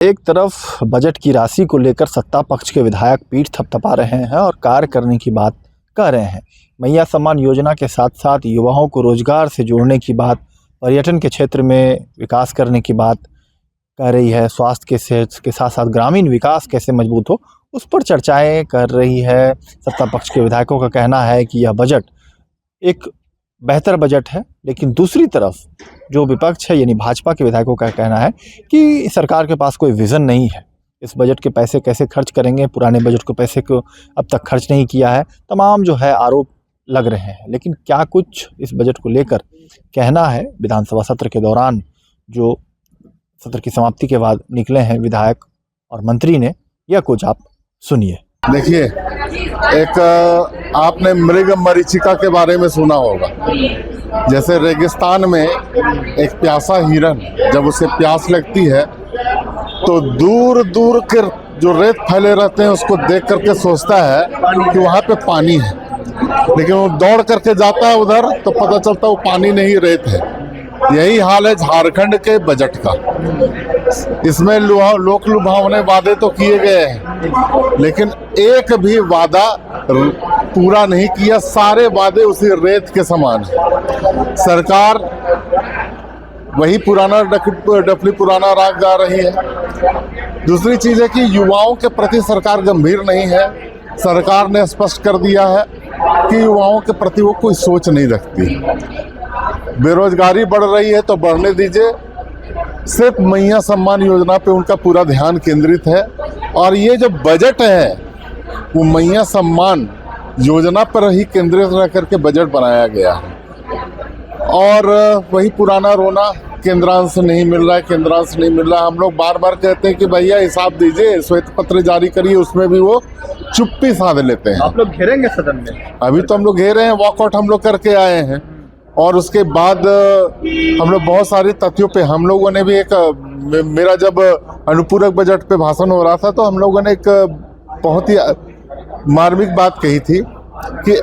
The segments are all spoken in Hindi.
एक तरफ बजट की राशि को लेकर सत्ता पक्ष के विधायक पीठ थपथपा रहे हैं और कार्य करने की बात कह रहे हैं। मैया सम्मान योजना के साथ साथ युवाओं को रोजगार से जोड़ने की बात, पर्यटन के क्षेत्र में विकास करने की बात कह रही है। स्वास्थ्य के साथ साथ ग्रामीण विकास कैसे मजबूत हो, उस पर चर्चाएं कर रही है। सत्ता पक्ष के विधायकों का कहना है कि यह बजट एक बेहतर बजट है, लेकिन दूसरी तरफ जो विपक्ष है यानी भाजपा के विधायकों का कहना है कि सरकार के पास कोई विज़न नहीं है। इस बजट के पैसे कैसे खर्च करेंगे, पुराने बजट को पैसे को अब तक खर्च नहीं किया है, तमाम जो है आरोप लग रहे हैं। लेकिन क्या कुछ इस बजट को लेकर कहना है विधानसभा सत्र के दौरान, जो सत्र की समाप्ति के बाद निकले हैं विधायक और मंत्री ने, यह कुछ आप सुनिए। देखिए, एक आपने मृग मरीचिका के बारे में सुना होगा। जैसे रेगिस्तान में एक प्यासा हिरन जब उसे प्यास लगती है तो दूर दूर के जो रेत फैले रहते हैं उसको देख करके सोचता है कि वहाँ पे पानी है, लेकिन वो दौड़ करके जाता है उधर तो पता चलता है वो पानी नहीं, रेत है। यही हाल है झारखंड के बजट का। इसमें लोक लुभावने वादे तो किए गए हैं, लेकिन एक भी वादा पूरा नहीं किया। सारे वादे उसी रेत के समान है। सरकार वही पुराना डफली पुराना राग गा रही है। दूसरी चीज है कि युवाओं के प्रति सरकार गंभीर नहीं है। सरकार ने स्पष्ट कर दिया है कि युवाओं के प्रति वो कोई सोच नहीं रखती। बेरोजगारी बढ़ रही है तो बढ़ने दीजिए, सिर्फ मैया सम्मान योजना पे उनका पूरा ध्यान केंद्रित है। और ये जो बजट है वो मैया सम्मान योजना पर ही केंद्रित रह करके बजट बनाया गया है। और वही पुराना रोना, केंद्रांश नहीं मिल रहा है, केंद्रांश नहीं मिल रहा है। हम लोग बार बार कहते हैं कि भैया हिसाब दीजिए, श्वेत पत्र जारी करिए, उसमें भी वो चुप्पी साध लेते हैं। आप लोग घेरेंगे सदन में? अभी तो हम लोग घेरे हैं, वॉकआउट हम लोग करके आए हैं। और उसके बाद हम लोग बहुत सारे तथ्यों पे, हम लोगों ने भी एक, मेरा जब अनुपूरक बजट पे भाषण हो रहा था तो हम लोगों ने एक बहुत ही मार्मिक बात कही थी कि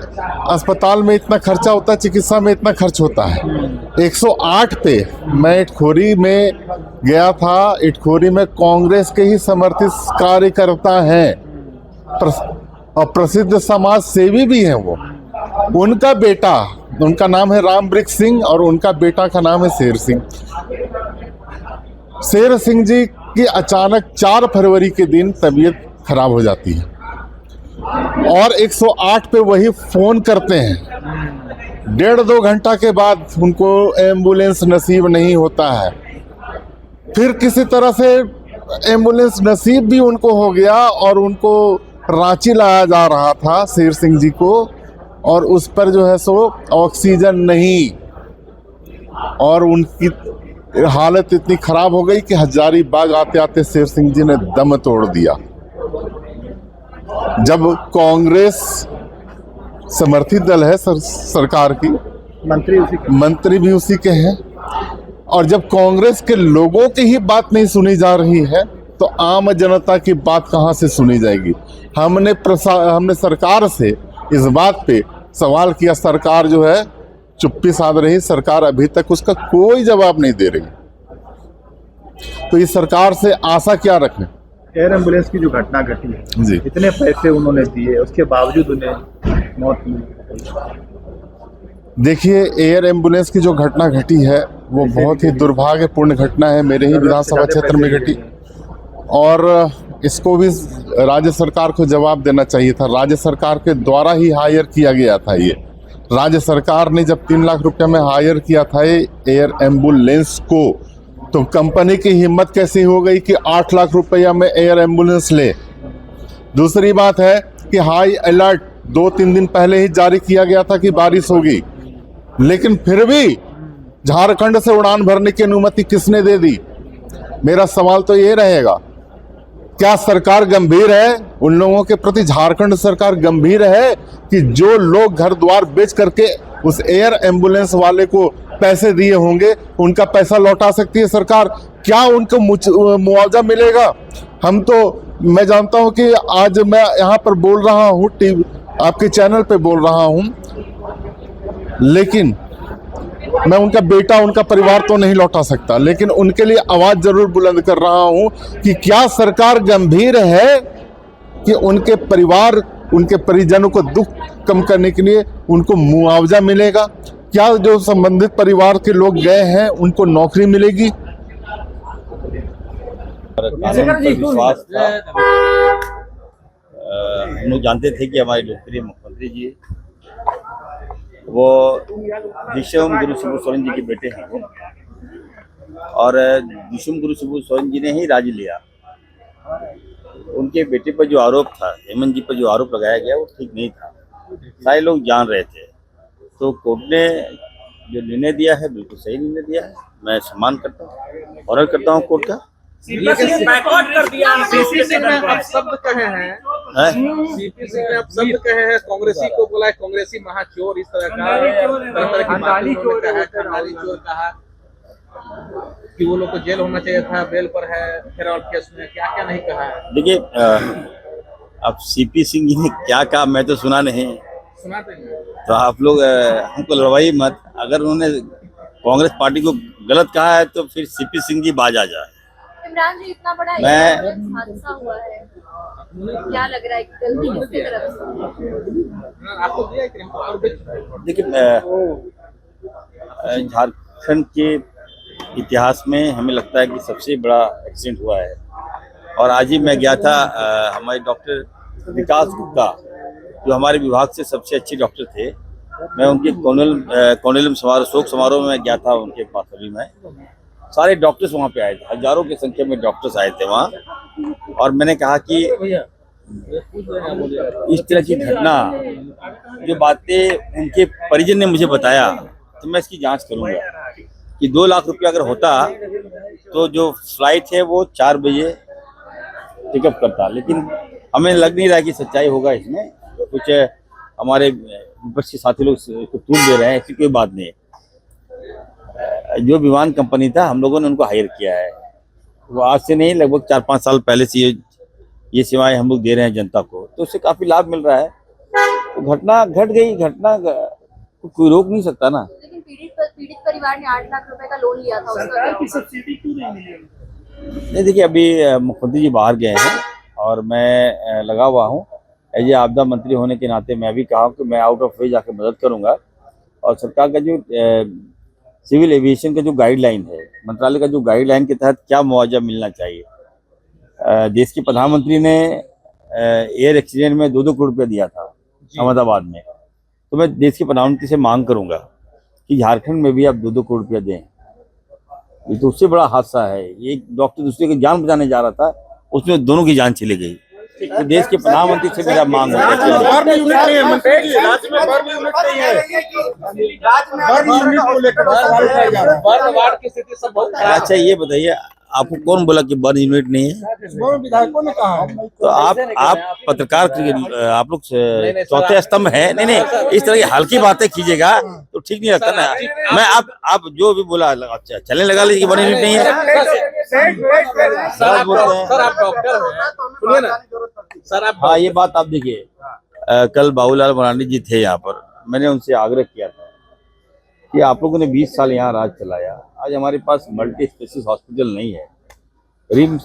अस्पताल में इतना खर्चा होता है, चिकित्सा में इतना खर्च होता है। 108 पे मैं इटखोरी में गया था। इटखोरी में कांग्रेस के ही समर्थित कार्यकर्ता हैं और प्रसिद्ध समाज सेवी भी हैं। वो, उनका बेटा, उनका नाम है रामवृक्ष सिंह और उनका बेटा का नाम है शेर सिंह। शेर सिंह जी की अचानक 4 फरवरी के दिन तबीयत खराब हो जाती है और 108 पे वही फोन करते हैं। 1.5-2 घंटा के बाद उनको एम्बुलेंस नसीब नहीं होता है। फिर किसी तरह से एम्बुलेंस नसीब भी उनको हो गया और उनको रांची लाया जा रहा था शेर सिंह जी को, और उस पर जो है सो ऑक्सीजन नहीं, और उनकी हालत इतनी खराब हो गई कि हजारीबाग आते आते शेर सिंह जी ने दम तोड़ दिया। जब कांग्रेस समर्थित दल है सरकार की, मंत्री भी उसी के हैं, और जब कांग्रेस के लोगों की ही बात नहीं सुनी जा रही है तो आम जनता की बात कहां से सुनी जाएगी। हमने सरकार से इस बात पे सवाल किया, सरकार जो है चुप्पी साध रही। सरकार अभी तक उसका कोई जवाब नहीं दे रही। तो इस सरकार से आशा क्या रखें। एयर एम्बुलेंस की जो घटना घटी है जी, इतने पैसे उन्होंने दिए, उसके बावजूद उन्हें मौत मिली। देखिए, एयर एम्बुलेंस की जो घटना घटी है वो बहुत ही दुर्भाग्यपूर्ण घटना है। मेरे ही विधानसभा क्षेत्र में घटी, और इसको भी राज्य सरकार को जवाब देना चाहिए था। राज्य सरकार के द्वारा ही हायर किया गया था। ये राज्य सरकार ने जब 3 लाख रुपए में हायर किया था एयर एम्बुलेंस को, तो कंपनी की हिम्मत कैसी हो गई कि 8 लाख रुपया में एयर एम्बुलेंस ले। दूसरी बात है कि हाई अलर्ट 2-3 दिन पहले ही जारी किया गया था कि बारिश होगी, लेकिन फिर भी झारखंड से उड़ान भरने की अनुमति किसने दे दी। मेरा सवाल तो ये रहेगा, क्या सरकार गंभीर है उन लोगों के प्रति? झारखंड सरकार गंभीर है कि जो लोग घर द्वार बेच करके उस एयर एम्बुलेंस वाले को पैसे दिए होंगे, उनका पैसा लौटा सकती है सरकार? क्या उनको मुआवजा मिलेगा? हम तो, मैं जानता हूं कि आज मैं यहाँ पर बोल रहा हूँ, आपके चैनल पे बोल रहा हूँ, लेकिन मैं उनका बेटा, उनका परिवार तो नहीं लौटा सकता, लेकिन उनके लिए आवाज जरूर बुलंद कर रहा हूं कि क्या सरकार गंभीर है कि उनके परिवार, उनके परिजनों को दुख कम करने के लिए उनको मुआवजा मिलेगा? क्या जो संबंधित परिवार के लोग गए हैं उनको नौकरी मिलेगी? कानून पर विश्वास था। हम लोग जानते थे कि हमारे लोकप्रिय मुख्यमंत्री जी वो विश्वम गुरु शिबू सोरेन जी के बेटे हैं वो, और विश्वम गुरु शिबू सोरेन जी ने ही राज लिया। उनके बेटे पर जो आरोप था, हेमंत जी पर जो आरोप लगाया गया, वो ठीक नहीं था, सारे लोग जान रहे थे। तो कोर्ट ने जो निर्णय दिया है बिल्कुल सही निर्णय दिया है, मैं सम्मान करता हूँ, ऑनर करता हूँ कोर्ट का। लेकिन बैकआउट कर दिया। सीपी सिंह ने अब शब्द कहे हैं, सीपी सिंह ने अब शब्द कहे हैं, कांग्रेसी को बोला है कांग्रेसी महाचोर, इस तरह का तरह की बातें उन्होंने कहा है, खंडाली चोर कहा कि वो लोग को जेल होना चाहिए था, बेल पर है फेरॉल केस में, क्या क्या नहीं कहा है। देखिए अब सीपी सिंह जी ने क्या कहा मैं तो सुना नहीं, सुनाते हैं तो आप लोग हमको लड़वाइए मत। अगर उन्होंने कांग्रेस पार्टी को गलत कहा है तो फिर सीपी सिंह जी बाज आ जाए। इमरान जी, इतना बड़ा हादसा हुआ है, क्या लग रहा है गलती किसकी तरफ से? आपको दिया है कि हमको और देखिए झारखंड के इतिहास में हमें लगता है कि सबसे बड़ा एक्सीडेंट हुआ है। और आज ही मैं गया था, हमारे डॉक्टर विकास गुप्ता जो हमारे विभाग से सबसे अच्छे डॉक्टर थे, मैं उनके कॉर्नेलियम समारोह, शोक समारोह में गया था उनके पास। अभी में सारे डॉक्टर्स वहाँ पे आए थे, हजारों की संख्या में डॉक्टर्स आए थे वहाँ। और मैंने कहा कि इस तरह की घटना, जो बातें उनके परिजन ने मुझे बताया, तो मैं इसकी जांच करूंगा कि 2 लाख रुपया अगर होता तो जो फ्लाइट है वो 4 बजे पिकअप करता। लेकिन हमें लग नहीं रहा कि सच्चाई होगा इसमें, कुछ हमारे विपक्षी साथी लोग इसको तूल दे रहे हैं, ऐसी कोई बात नहीं। जो विमान कंपनी था, हम लोगों ने उनको हायर किया है, वो आज से नहीं, लगभग 4-5 साल पहले से ये सेवाएं हम लोग दे रहे हैं जनता को, तो उससे काफी लाभ मिल रहा है। तो घटना घट गई, घटना को कोई रोक नहीं सकता ना। लेकिन पीड़ित परिवार ने 8 लाख रुपए का लोन लिया था, सरकार की सब्सिडी क्यों नहीं मिली? नहीं, देखिए अभी मुख्यमंत्री जी बाहर गए हैं और मैं लगा हुआ हूँ एज ए आपदा मंत्री होने के नाते। मैं भी कहा कि मैं आउट ऑफ वे जाकर मदद करूंगा, और सरकार का जो सिविल एविएशन का जो गाइडलाइन है, मंत्रालय का जो गाइडलाइन के तहत क्या मुआवजा मिलना चाहिए। देश के प्रधानमंत्री ने एयर एक्सीडेंट में 2-2 करोड़ रुपया दिया था अहमदाबाद में, तो मैं देश के प्रधानमंत्री से मांग करूंगा कि झारखंड में भी आप 2-2 करोड़ रुपया दें। ये तो उससे बड़ा हादसा है, एक डॉक्टर दूसरे की जान बचाने जा रहा था, उसमें दोनों की जान चली गई। तो देश के प्रधानमंत्री से मेरा मांग है। अच्छा ये बताइए, आपको कौन बोला कि बर्न यूनिट नहीं है? विधायकों ने कहा। तो आप पत्रकार, आप लोग चौथे स्तंभ है। नहीं, इस तरह की हल्की बातें कीजिएगा तो ठीक नहीं लगता ना। मैं आप जो भी बोला अच्छा चलने लगा लीजिए, बर्न यूनिट नहीं है। सर आप डॉक्टर हैं, सुनिए ना सर आप। हाँ, ये बात आप देखिए, कल बाबूलाल मरांडी जी थे यहाँ पर, मैंने उनसे आग्रह किया था कि आप लोगों ने 20 साल यहाँ राज चलाया, आज हमारे पास मल्टी स्पेशलिस्ट हॉस्पिटल नहीं है, रिम्स,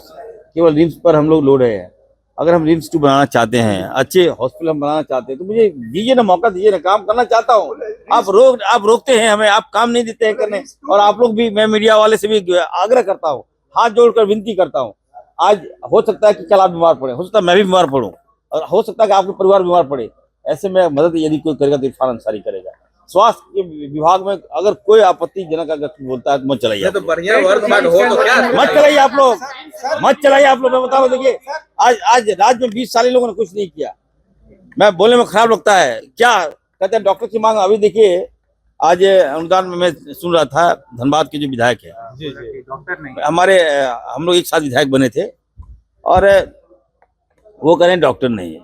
केवल रिम्स पर हम लोग लोड है। अगर हम रिम्स 2 बनाना चाहते हैं, अच्छे हॉस्पिटल हम बनाना चाहते हैं, तो मुझे दीजिए ना, मौका दीजिए ना, काम करना चाहता हूँ। आप रोकते हैं हमें, आप काम नहीं देते हैं करने। और आप लोग भी, मैं मीडिया वाले से भी आग्रह करता हूँ, हाथ जोड़कर विनती करता हूँ, आज हो सकता है कि कल आप बीमार पड़े, हो सकता है मैं भी बीमार पड़ूं, और हो सकता है कि आपके परिवार बीमार पड़े। ऐसे में मदद यदि कोई करेगा तो इरफान अंसारी करेगा। स्वास्थ्य के विभाग में अगर कोई आपत्तिजनक अगर बोलता है तो मत चलाइए। तो बढ़िया वर्क हो तो क्या मत चलाइए आप लोग, मत चलाइए आप लोग। मैं बता रहा हूँ, देखिए आज राज्य में 20 साल लोगों ने कुछ नहीं किया। मैं बोलने में खराब लगता है क्या, कहते हैं डॉक्टर की मांग। अभी देखिए आज अनुदान में मैं सुन रहा था, धनबाद के जो विधायक है डॉक्टर नहीं, हमारे, हम लोग एक साथ विधायक बने थे, और वो कह रहे हैं डॉक्टर नहीं है,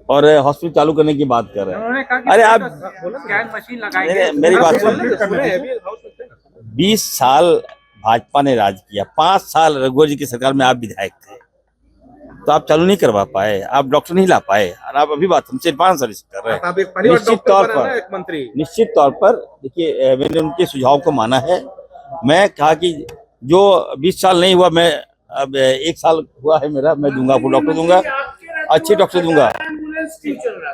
और हॉस्पिटल चालू करने की बात कर रहे हैं। अरे आप स्कैन मशीन लगाएंगे, मेरी बात सुन, 20 साल भाजपा ने राज किया, 5 साल रघुवर जी की सरकार में आप विधायक थे, तो आप चालू नहीं करवा पाए, आप डॉक्टर नहीं ला पाए, और आप अभी बात हमसे एडवांस सर्विस कर रहे हैं। आप एक पहली बार निश्चित डॉक्टर तौर बना ना पर एक मंत्री। निश्चित तौर पर देखिए, मैंने उनके सुझाव को माना है। मैं कहा कि जो 20 साल नहीं हुआ, मैं अब 1 साल हुआ है मेरा, मैं दूंगा, आपको डॉक्टर दूंगा, अच्छे डॉक्टर दूंगा।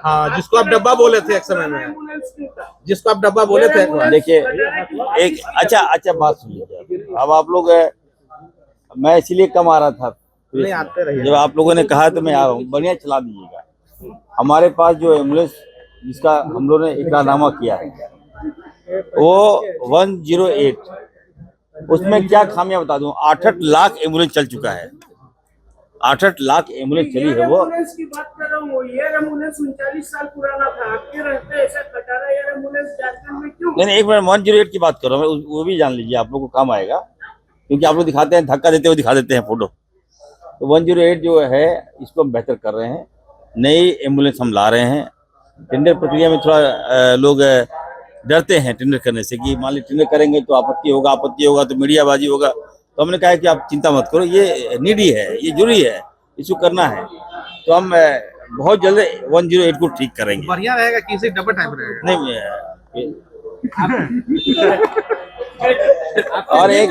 हाँ, जिसको आप डब्बा बोले थे एक समय में, जिसको आप डब्बा बोले थे एक बार। देखिए, एक अच्छा बात सुनिए। अब आप लोग, मैं इसीलिए कम आ रहा था, नहीं आते रहिए। जब आप लोगों ने कहा तो मैं आ रहा हूँ, बढ़िया चला दीजिएगा। हमारे पास जो एम्बुलेंस जिसका हम लोगों ने इकरारनामा किया है वो 108, उसमें क्या खामियां बता दूं, 8 लाख एम्बुलेंस चल चुका है, 8 लाख एम्बुलेंस चली है वो। एम्बुलेंस की बात कर रहा हूँ, एयर एम्बुलेंस 39 साल पुराना था, आपके रहते ऐसा खटारा एयर एम्बुलेंस झारखंड में क्यों? नहीं, एक मिनट, 108 की बात कर रहा हूँ मैं, वो भी जान लीजिए, आप लोग को काम आएगा, क्योंकि आप लोग दिखाते हैं, धक्का देते हुए दिखा देते हैं फोटो। तो 108 जो है, इसको हम बेहतर कर रहे हैं, नई एम्बुलेंस हम ला रहे हैं। टेंडर प्रक्रिया में थोड़ा लोग डरते हैं टेंडर करने से, कि मान लीजिए टेंडर करेंगे तो आपत्ति होगा तो मीडियाबाजी होगा। तो हमने कहा है कि आप चिंता मत करो, ये नीडी है, ये जरूरी है, इसको करना है। तो हम बहुत जल्द 108 को ठीक करेंगे। बढ़िया रहेगा कि इसे डबल टाइप रहेगा। नहीं, और एक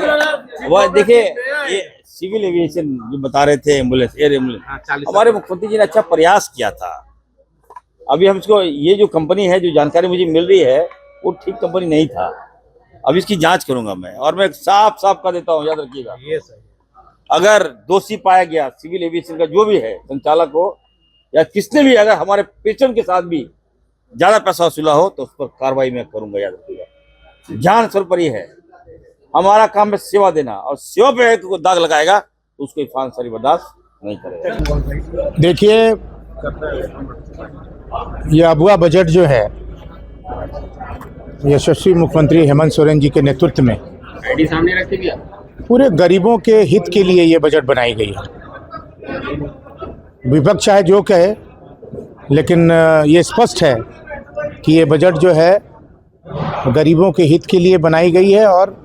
वो देखिए, ये सिविल एविएशन जो बता रहे थे, एम्बुलेंस, एयर एम्बुलेंस, हमारे मुख्यमंत्री जी ने अच्छा प्रयास किया था। अभी हम इसको, ये जो कंपनी है, जो जानकारी मुझे मिल रही है, वो ठीक कंपनी नहीं था। अब इसकी जांच करूंगा मैं, और मैं साफ कर देता हूँ, याद रखिएगा, ये सही। अगर दोषी पाया गया सिविल एविएशन का जो भी है, संचालक हो या किसने भी, अगर हमारे पेशेंट के साथ भी ज्यादा पैसा वसूला हो तो उस पर कार्रवाई मैं करूंगा, याद रखिएगा। जान सर्वोपरि है, हमारा काम है सेवा देना, और सेवा पे कोई दाग लगाएगा तो उसको ईमानदारी बर्दाश्त नहीं करेगा। देखिए, ये अबुआ बजट जो है, यशस्वी मुख्यमंत्री हेमंत सोरेन जी के नेतृत्व में सामने रख दिया, पूरे गरीबों के हित के लिए ये बजट बनाई गई है। विपक्ष चाहे जो कहे, लेकिन ये स्पष्ट है कि ये बजट जो है गरीबों के हित के लिए बनाई गई है, और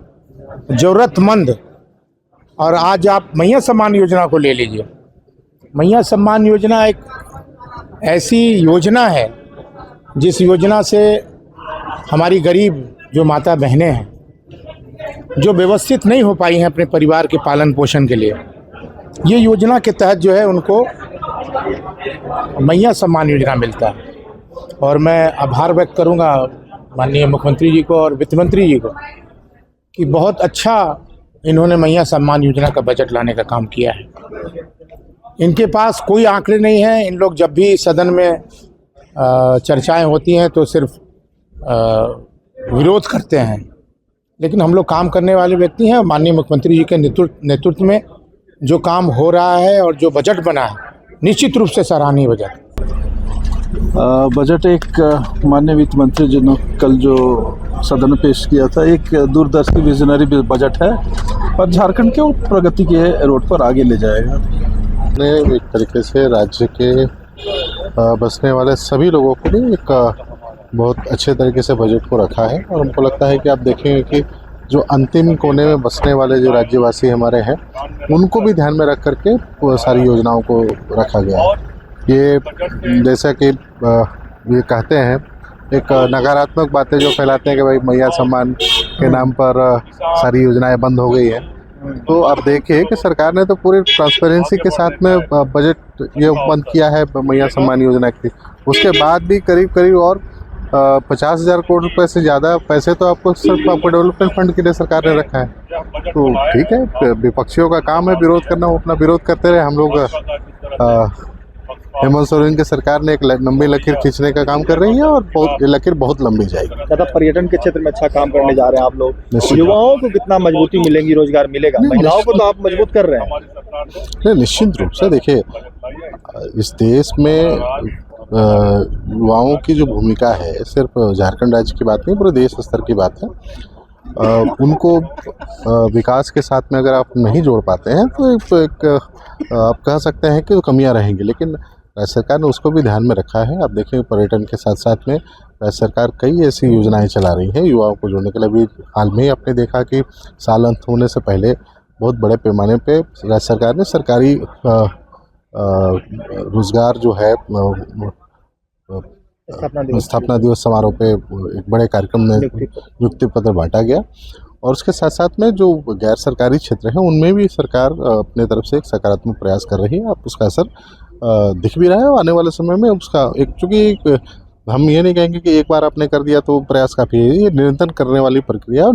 ज़रूरतमंद, और आज आप मैया सम्मान योजना को ले लीजिए। मैया सम्मान योजना एक ऐसी योजना है जिस योजना से हमारी गरीब जो माता बहनें हैं, जो व्यवस्थित नहीं हो पाई हैं अपने परिवार के पालन पोषण के लिए, ये योजना के तहत जो है उनको मैया सम्मान योजना मिलता है। और मैं आभार व्यक्त करूंगा माननीय मुख्यमंत्री जी को और वित्त मंत्री जी को कि बहुत अच्छा इन्होंने मैया सम्मान योजना का बजट लाने का काम किया है। इनके पास कोई आंकड़े नहीं हैं। इन लोग जब भी सदन में चर्चाएं होती हैं तो सिर्फ विरोध करते हैं, लेकिन हम लोग काम करने वाले व्यक्ति हैं। माननीय मुख्यमंत्री जी के नेतृत्व में जो काम हो रहा है और जो बजट बना है, निश्चित रूप से सराहनीय बजट। बजट एक माननीय वित्त मंत्री जी ने कल जो सदन में पेश किया था, एक दूरदर्शी विजनरी बजट है और झारखंड के प्रगति के रोड पर आगे ले जाएगा। ने एक तरीके से राज्य के बसने वाले सभी लोगों को भी एक बहुत अच्छे तरीके से बजट को रखा है, और हमको लगता है कि आप देखेंगे कि जो अंतिम कोने में बसने वाले जो राज्यवासी हमारे हैं, उनको भी ध्यान में रख करके सारी योजनाओं को रखा गया है। ये जैसा कि ये कहते हैं, एक नकारात्मक बातें जो फैलाते हैं कि भाई मैया सम्मान के नाम पर सारी योजनाएं बंद हो गई है, तो आप देखिए कि सरकार ने तो पूरी ट्रांसपेरेंसी के साथ में बजट ये बंद किया है मैया सम्मान योजना की। उसके बाद भी करीब और 50,000 करोड़ रुपए से ज़्यादा पैसे तो आपको सिर्फ आपको डेवलपमेंट फंड के लिए सरकार ने रखा है। तो ठीक है, विपक्षियों का काम है विरोध करना, वो अपना विरोध करते रहे। हम लोग हेमंत सोरेन की सरकार ने एक लंबी लकीर खींचने का काम कर रही है, और ये लकीर बहुत लंबी जाएगी। ज़्यादा पर्यटन के क्षेत्र में अच्छा काम करने जा रहे हैं आप लोग। युवाओं को कितना मजबूती मिलेगी, रोजगार मिलेगा? महिलाओं को तो आप मजबूत कर रहे हैं। नहीं, निश्चित रूप से देखिए, इस देश में युवाओं की जो भूमिका है, सिर्फ झारखंड राज्य की बात नहीं, पूरे देश स्तर की बात है। उनको विकास के साथ में अगर आप नहीं जोड़ पाते हैं तो एक आप कह सकते हैं कि कमियां रहेंगी, लेकिन राज्य सरकार ने उसको भी ध्यान में रखा है। आप देखें, पर्यटन के साथ साथ में राज्य सरकार कई ऐसी योजनाएं चला रही है युवाओं को जोड़ने के लिए। अभी हाल में ही आपने देखा कि साल अंत होने से पहले बहुत बड़े पैमाने पे राज्य सरकार ने सरकारी रोजगार जो है स्थापना दिवस समारोह पे एक बड़े कार्यक्रम में नियुक्ति पत्र बांटा गया। और उसके साथ साथ में जो गैर सरकारी क्षेत्र हैं उनमें भी सरकार अपने तरफ से एक सकारात्मक प्रयास कर रही है। अब उसका असर दिख भी रहा है और आने वाले समय में उसका एक, चूँकि हम ये नहीं कहेंगे कि एक बार आपने कर दिया तो प्रयास काफ़ी है, ये निरंतर करने वाली प्रक्रिया है।